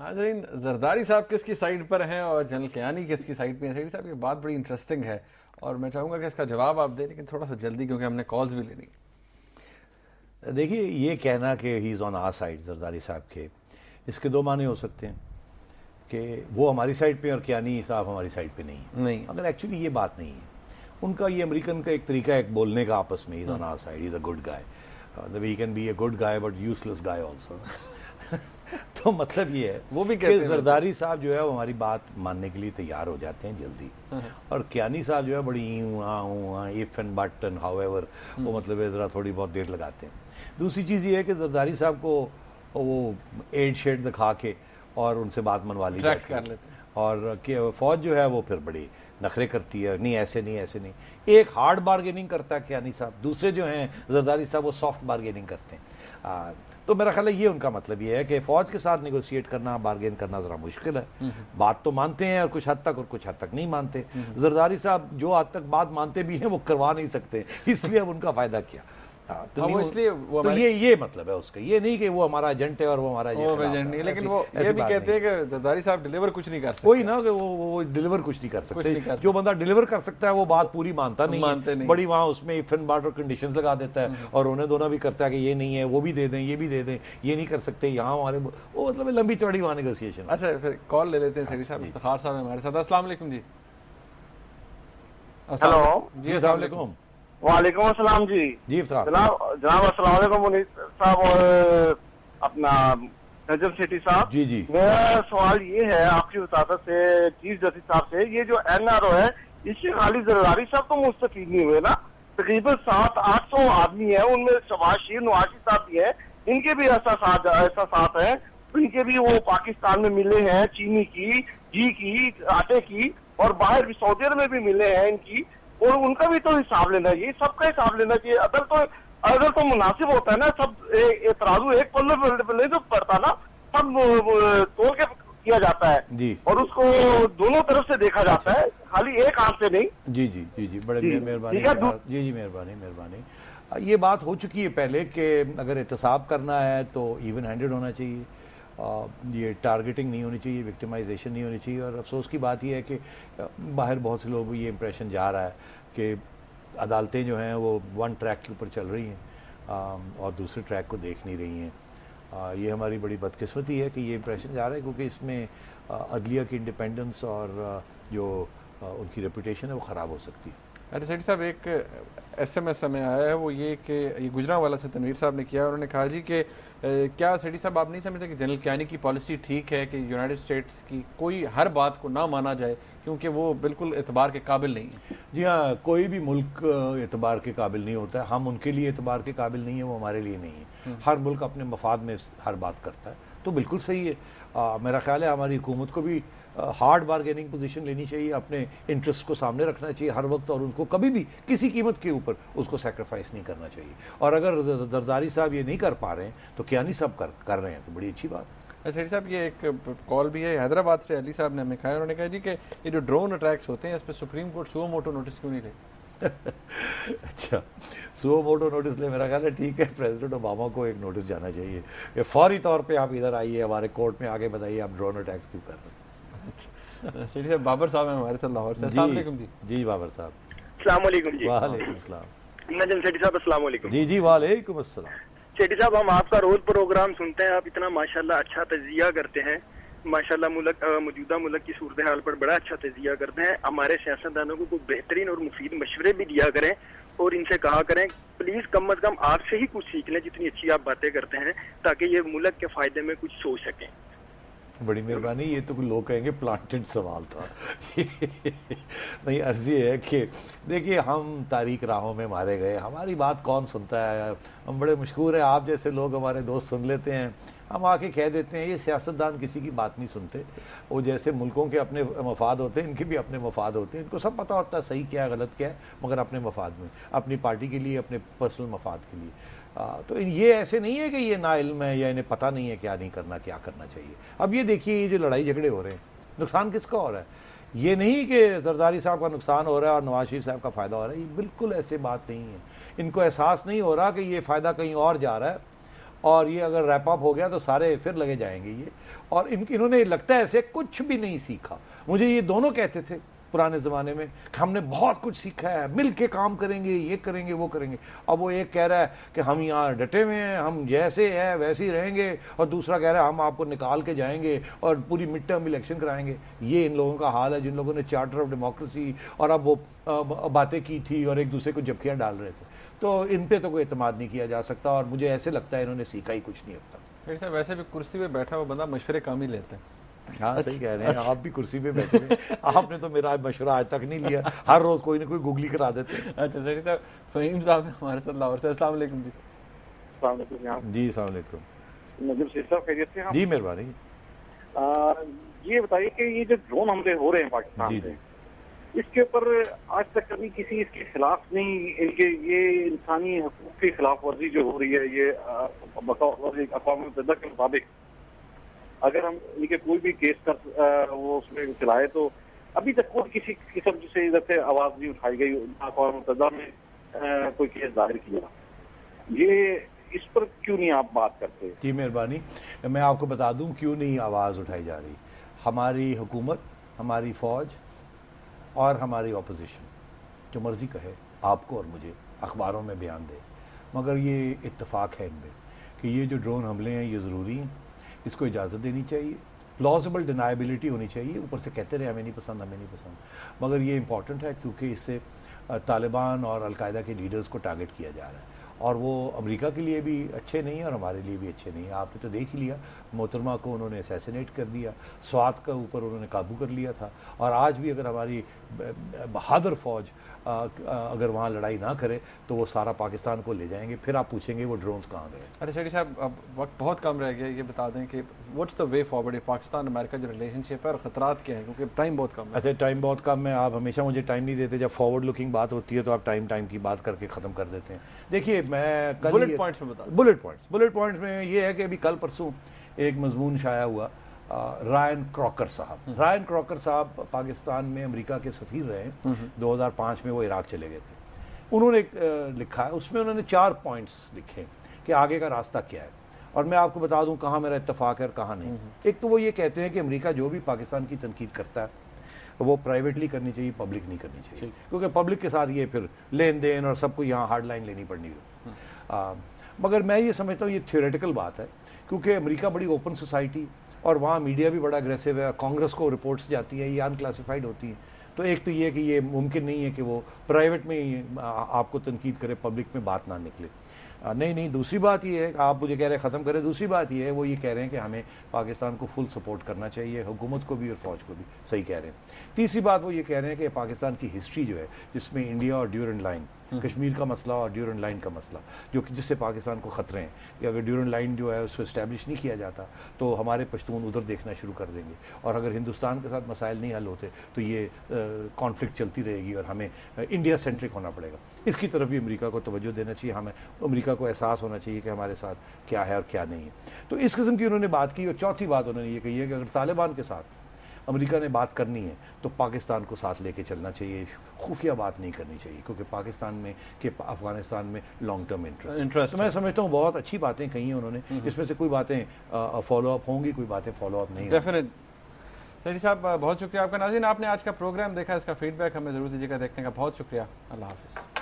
ناظرین، زرداری صاحب کس کی سائڈ پر ہیں اور جنرل کیانی کس کی سائڈ پہ ہیں؟ سیٹھی صاحب یہ بات بڑی انٹرسٹنگ ہے اور میں چاہوں گا کہ اس کا جواب آپ دیں، لیکن تھوڑا سا جلدی کیونکہ ہم نے کالز بھی لینی. دیکھیے یہ کہنا کہ ہی is on our side Zardari صاحب کے، اس کے دو معنی ہو سکتے ہیں کہ وہ ہماری سائڈ پہ اور کیانی صاحب ہماری سائڈ پہ نہیں. اگر ایکچولی یہ بات نہیں ہے، ان کا یہ امریکن کا ایک طریقہ ہے بولنے کا آپس میں، he is on our side, he is a good guy, he can be a good guy but useless guy also. تو مطلب یہ ہے وہ بھی کہ زرداری صاحب جو ہے وہ ہماری بات ماننے کے لیے تیار ہو جاتے ہیں جلدی، اور کیانی صاحب جو ہے بڑی if and but and however, وہ مطلب ہے ذرا تھوڑی بہت دیر لگاتے ہیں. دوسری چیز یہ ہے کہ زرداری صاحب کو وہ ایڈ شیڈ دکھا کے اور ان سے بات منوا لی جاتی ہے، اور کہ فوج جو ہے وہ پھر بڑی نخرے کرتی ہے، نہیں ایسے نہیں ایسے نہیں. ایک ہارڈ بارگیننگ کرتا ہے کیانی صاحب، دوسرے جو ہیں زرداری صاحب وہ سافٹ بارگیننگ کرتے ہیں. تو میرا خیال ہے یہ ان کا مطلب یہ ہے کہ فوج کے ساتھ نیگوشیٹ کرنا، بارگین کرنا ذرا مشکل ہے. بات تو مانتے ہیں اور کچھ حد تک، اور کچھ حد تک نہیں مانتے. زرداری صاحب جو حد تک بات مانتے بھی ہیں وہ کروا نہیں سکتے، اس لیے اب ان کا فائدہ کیا. تو یہ مطلب ہے اس کا، یہ نہیں کہ وہ ہمارا ایجنٹ ہے اور وہ ہمارا ایجنٹ نہیں، لیکن وہ یہ بھی کہتے ہیں کہ زرداری صاحب ڈیلیور کچھ نہیں کر سکتے. کوئی نا کہ وہ ڈیلیور کچھ نہیں کر سکتے. جو بندہ ڈیلیور کر سکتا ہے وہ بات پوری مانتا نہیں، بڑی وہاں اس میں ایف اینڈ بٹ اور کنڈیشنز لگا دیتا ہے، اور انہیں دونوں بھی کرتا ہے کہ یہ نہیں ہے، وہ بھی دے دیں، یہ بھی دے دیں، یہ نہیں کر سکتے یہاں ہمارے، وہ مطلب لمبی چوڑی وہاں نیگوسیشن. اچھا پھر کال لے لیتے ہیں سیٹھی صاحب. افتخار صاحب ہمارے ساتھ. السلام علیکم. جی ہیلو. جی السلام علیکم. وعلیکم السلام. جی جناب السلام علیکم منیر صاحب اور اپنا نجم سیٹھی صاحب. جی میرا سوال یہ ہے آپ کی وساطت سے چیف جسٹس صاحب سے، یہ جو این آر او ہے اس سے خالی زرداری صاحب تو مستفید نہیں ہوئے نا، تقریباً 700-800 آدمی ہیں، ان میں شہباز شریف، نواز صاحب بھی ہیں، ان کے بھی احساسات ہیں، ان کے بھی وہ پاکستان میں ملے ہیں، چینی کی، گھی کی، آٹے کی، اور باہر بھی سعودی عرب میں بھی ملے ہیں ان کی، اور ان کا بھی تو حساب لینا چاہیے، سب کا حساب لینا چاہیے. اگر تو مناسب ہوتا ہے نا، سب اعتراض ایک پلے جو پڑتا نا، سب توڑ کے کیا جاتا ہے اور اس کو دونوں طرف سے دیکھا جاتا ہے، خالی ایک آنکھ سے نہیں. جی بڑے مہربانی. جی مہربانی. یہ بات ہو چکی ہے پہلے کہ اگر احتساب کرنا ہے تو ایون ہینڈڈ ہونا چاہیے، یہ ٹارگیٹنگ نہیں ہونی چاہیے، وکٹمائزیشن نہیں ہونی چاہیے. اور افسوس کی بات یہ ہے کہ باہر بہت سے لوگوں کو یہ امپریشن جا رہا ہے کہ عدالتیں جو ہیں وہ ون ٹریک کے اوپر چل رہی ہیں اور دوسرے ٹریک کو دیکھ نہیں رہی ہیں. یہ ہماری بڑی بدقسمتی ہے کہ یہ امپریشن جا رہا ہے، کیونکہ اس میں عدلیہ کی انڈیپینڈنس اور جو ان کی ریپوٹیشن ہے وہ خراب ہو سکتی ہے. اچھا سیٹھی صاحب، ایک ایس ایم ایس ہمیں آیا ہے، وہ یہ کہ یہ گجرانوالہ سے تنویر صاحب نے کیا، انہوں نے کہا جی کہ کیا سیٹھی صاحب آپ نہیں سمجھتے کہ جنرل کیانی کی پالیسی ٹھیک ہے کہ یونائٹڈ اسٹیٹس کی کوئی ہر بات کو نہ مانا جائے کیونکہ وہ بالکل اعتبار کے قابل نہیں ہے؟ جی ہاں، کوئی بھی ملک اعتبار کے قابل نہیں ہوتا ہے. ہم ان کے لیے اعتبار کے قابل نہیں ہیں، وہ ہمارے لیے نہیں ہے. ہر ملک اپنے مفاد میں ہر بات کرتا ہے، تو بالکل صحیح ہے. میرا خیال ہے ہماری حکومت کو بھی ہارڈ بارگیننگ پوزیشن لینی چاہیے، اپنے انٹرسٹ کو سامنے رکھنا چاہیے ہر وقت، اور ان کو کبھی بھی کسی قیمت کے اوپر اس کو سیکریفائس نہیں کرنا چاہیے. اور اگر زرداری صاحب یہ نہیں کر پا رہے ہیں تو کیانی صاحب کر رہے ہیں تو بڑی اچھی بات ہے. سیٹھی صاحب یہ ایک کال بھی ہے حیدرآباد سے، علی صاحب نے ہمیں کہا، انہوں نے کہا جی کہ یہ جو ڈرون اٹیکس ہوتے ہیں اس پہ Supreme Court suo motu notice کیوں نہیں لے؟ اچھا سو موٹو نوٹس لے، میرا خیال ہے ٹھیک ہے، پریزیڈنٹ اوباما کو ایک نوٹس جانا چاہیے کہ فوری طور پہ آپ ادھر آئیے، ہمارے کورٹ میں آگے بتائیے آپ ڈرون اٹیکس کیوں کر رہے ہیں. سیٹھی صاحب بابر صاحب ہیں ہمارے ساتھ لاہور سے. السلام علیکم. جی بابر صاحب. السلام علیکم. جی وعلیکم السلام. نجم سیٹھی صاحب السلام علیکم. جی وعلیکم السلام. سیٹھی صاحب ہم آپ کا روز پروگرام سنتے ہیں، آپ اتنا ماشاءاللہ اچھا تجزیہ کرتے ہیں، ماشاءاللہ موجودہ ملک کی صورتحال پر بڑا اچھا تجزیہ کرتے ہیں. ہمارے سیاستدانوں کو کوئی بہترین اور مفید مشورے بھی دیا کریں اور ان سے کہا کریں پلیز کم از کم آپ سے ہی کچھ سیکھ لیں، جتنی اچھی آپ باتیں کرتے ہیں، تاکہ یہ ملک کے فائدے میں کچھ سوچ سکیں. بڑی مہربانی. یہ تو لوگ کہیں گے پلانٹڈ سوال تھا. نہیں، عرض یہ ہے کہ دیکھیے ہم تاریخ راہوں میں مارے گئے، ہماری بات کون سنتا ہے؟ ہم بڑے مشکور ہیں، آپ جیسے لوگ ہمارے دوست سن لیتے ہیں، ہم آ کے کہہ دیتے ہیں. یہ سیاستدان کسی کی بات نہیں سنتے، وہ جیسے ملکوں کے اپنے مفاد ہوتے ہیں، ان کے بھی اپنے مفاد ہوتے ہیں، ان کو سب پتہ ہوتا ہے صحیح کیا ہے غلط کیا ہے، مگر اپنے مفاد میں، اپنی پارٹی کے لیے، اپنے پرسنل مفاد کے لیے. تو یہ ایسے نہیں ہے کہ یہ نا علم ہے یا انہیں پتہ نہیں ہے کیا نہیں کرنا، کیا کرنا چاہیے. اب یہ دیکھیے یہ جو لڑائی جھگڑے ہو رہے ہیں، نقصان کس کا ہو رہا ہے؟ یہ نہیں کہ زرداری صاحب کا نقصان ہو رہا ہے اور نواز شریف صاحب کا فائدہ ہو رہا ہے، یہ بالکل ایسے بات نہیں ہے. ان کو احساس نہیں ہو رہا کہ یہ فائدہ کہیں اور جا رہا ہے اور یہ اگر ریپ اپ ہو گیا تو سارے پھر لگے جائیں گے یہ. اور انہوں نے لگتا ہے ایسے کچھ بھی نہیں سیکھا. مجھے یہ دونوں کہتے تھے پرانے زمانے میں کہ ہم نے بہت کچھ سیکھا ہے, مل کے کام کریں گے, یہ کریں گے, وہ کریں گے. اب وہ ایک کہہ رہا ہے کہ ہم یہاں ڈٹے ہوئے ہیں, ہم جیسے ہیں ویسے ہی رہیں گے, اور دوسرا کہہ رہا ہے ہم آپ کو نکال کے جائیں گے اور پوری مڈ ٹرم الیکشن کرائیں گے. یہ ان لوگوں کا حال ہے جن لوگوں نے چارٹر آف ڈیموکریسی اور اب وہ باتیں کی تھی اور ایک دوسرے کو جھپکیاں ڈال رہے تھے. تو ان پہ تو کوئی اعتماد نہیں کیا جا سکتا, اور مجھے ایسے لگتا ہے انہوں نے سیکھا ہی کچھ نہیں اب تک. ویسے بھی کرسی پہ بیٹھا ہوا بندہ مشورے کام ہی لیتا ہے. ہاں صحیح کہہ رہے ہیں, آپ بھی کرسی پہ بیٹھے ہیں, آپ نے تو میرا مشورہ آج تک نہیں لیا, ہر روز کوئی نہ کوئی گوگلی کرا دیتے ہیں. اچھا سر صاحب, فہیم صاحب ہمارے ساتھ لاہور سے. السلام علیکم جی. السلام علیکم. جی السلام علیکم. نجم شیخ صاحب خیریت سے ہیں؟ جی مہربانی. یہ بتائیے کہ یہ جو ڈرون حملے ہو رہے ہیں پاکستان میں, اس کے اوپر آج تک کبھی کسی اس کے خلاف نہیں, ان کے یہ انسانی حقوق کی خلاف ورزی جو ہو رہی ہے یہ اقوام متحدہ کے مطابق اگر ہم ان کے کوئی بھی کیس کر وہ اس میں چلائے تو ابھی تک کوئی کسی قسم سے ادھر سے آواز نہیں اٹھائی گئی, اقوام متحدہ میں کوئی کیس دائر کیا. یہ اس پر کیوں نہیں آپ بات کرتے؟ جی مہربانی, میں آپ کو بتا دوں کیوں نہیں آواز اٹھائی جا رہی. ہماری حکومت, ہماری فوج اور ہماری اپوزیشن جو مرضی کہے آپ کو اور مجھے, اخباروں میں بیان دے, مگر یہ اتفاق ہے ان میں کہ یہ جو ڈرون حملے ہیں یہ ضروری ہیں, اس کو اجازت دینی چاہیے, پلازیبل ڈینائبلٹی ہونی چاہیے. اوپر سے کہتے رہے ہمیں نہیں پسند, ہمیں نہیں پسند, مگر یہ امپورٹنٹ ہے کیونکہ اس سے طالبان اور القاعدہ کے لیڈرز کو ٹارگٹ کیا جا رہا ہے, اور وہ امریکہ کے لیے بھی اچھے نہیں ہیں اور ہمارے لیے بھی اچھے نہیں ہیں. آپ نے تو دیکھ ہی لیا, محترمہ کو انہوں نے اسیسینیٹ کر دیا, سوات کا اوپر انہوں نے قابو کر لیا تھا, اور آج بھی اگر ہماری بہادر فوج اگر وہاں لڑائی نہ کرے تو وہ سارا پاکستان کو لے جائیں گے. پھر آپ پوچھیں گے وہ ڈرونز کہاں گئے. ارے سیٹھی صاحب, اب وقت بہت کم رہ گیا, یہ بتا دیں کہ what's the way forward, Pakistan امریکہ جو ریلیشن شپ ہے اور خطرات کیا ہیں, کیونکہ ٹائم بہت کم ہے. اچھا ٹائم بہت کم ہے, آپ ہمیشہ مجھے ٹائم نہیں دیتے, جب فارورڈ لکنگ بات ہوتی ہے تو آپ ٹائم کی بات کر کے ختم کر دیتے ہیں. دیکھیے میں بلٹ پوائنٹس میں بتا دوں. بلٹ پوائنٹس میں یہ ہے کہ ابھی کل پرسوں ایک مضمون شائع ہوا, رائن کراکر صاحب پاکستان میں امریکہ کے سفیر رہے ہیں, 2005 میں وہ عراق چلے گئے تھے. انہوں نے لکھا ہے, اس میں انہوں نے 4 پوائنٹس لکھے کہ آگے کا راستہ کیا ہے, اور میں آپ کو بتا دوں کہاں میرا اتفاق ہے اور کہاں نہیں. ایک تو وہ یہ کہتے ہیں کہ امریکہ جو بھی پاکستان کی تنقید کرتا ہے وہ پرائیویٹلی کرنی چاہیے, پبلک نہیں کرنی چاہیے, کیونکہ پبلک کے ساتھ یہ پھر لین دین اور سب کو یہاں ہارڈ لائن لینی پڑنی ہے. مگر میں یہ سمجھتا ہوں یہ تھیوریٹیکل بات ہے, کیونکہ امریکہ بڑی اوپن سوسائٹی اور وہاں میڈیا بھی بڑا اگریسو ہے, کانگریس کو رپورٹس جاتی ہیں, یہ ان کلاسیفائڈ ہوتی ہیں. تو ایک تو یہ کہ یہ ممکن نہیں ہے کہ وہ پرائیویٹ میں آپ کو تنقید کرے, پبلک میں بات نہ نکلے. نہیں, دوسری بات یہ ہے کہ آپ مجھے کہہ رہے ہیں ختم کریں, دوسری بات یہ ہے وہ یہ کہہ رہے ہیں کہ ہمیں پاکستان کو فل سپورٹ کرنا چاہیے, حکومت کو بھی اور فوج کو بھی. صحیح کہہ رہے ہیں. تیسری بات وہ یہ کہہ رہے ہیں کہ پاکستان کی ہسٹری جو ہے جس میں انڈیا اور ڈیورنڈ لائن, کشمیر کا مسئلہ اور ڈیورنڈ لائن کا مسئلہ جو کہ جس سے پاکستان کو خطرے ہیں, کہ اگر ڈیورنڈ لائن جو ہے اس کو اسٹیبلش نہیں کیا جاتا تو ہمارے پشتون ادھر دیکھنا شروع کر دیں گے, اور اگر ہندوستان کے ساتھ مسائل نہیں حل ہوتے تو یہ کانفلکٹ چلتی رہے گی اور ہمیں انڈیا سینٹرک ہونا پڑے گا. اس کی طرف بھی امریکہ کو توجہ دینا چاہیے, ہمیں امریکہ کو احساس ہونا چاہیے کہ ہمارے ساتھ کیا ہے اور کیا نہیں ہے. تو اس قسم کی انہوں نے بات کی. اور چوتھی بات انہوں نے یہ کہی ہے کہ اگر طالبان کے ساتھ امریکہ نے بات کرنی ہے تو پاکستان کو ساتھ لے کے چلنا چاہیے, خفیہ بات نہیں کرنی چاہیے, کیونکہ پاکستان میں کہ افغانستان میں لانگ ٹرم انٹرسٹ. میں سمجھتا ہوں بہت اچھی باتیں کہی ہیں انہوں نے, اس میں سے کوئی باتیں فالو اپ ہوں گی, کوئی باتیں فالو اپ نہیں. ڈیفینیٹ. سیٹھی صاحب بہت شکریہ آپ کا. ناظرین آپ نے آج کا پروگرام دیکھا, اس کا فیڈ بیک ہمیں ضرور دیجیے گا, دیکھنے کا بہت شکریہ. اللہ حافظ.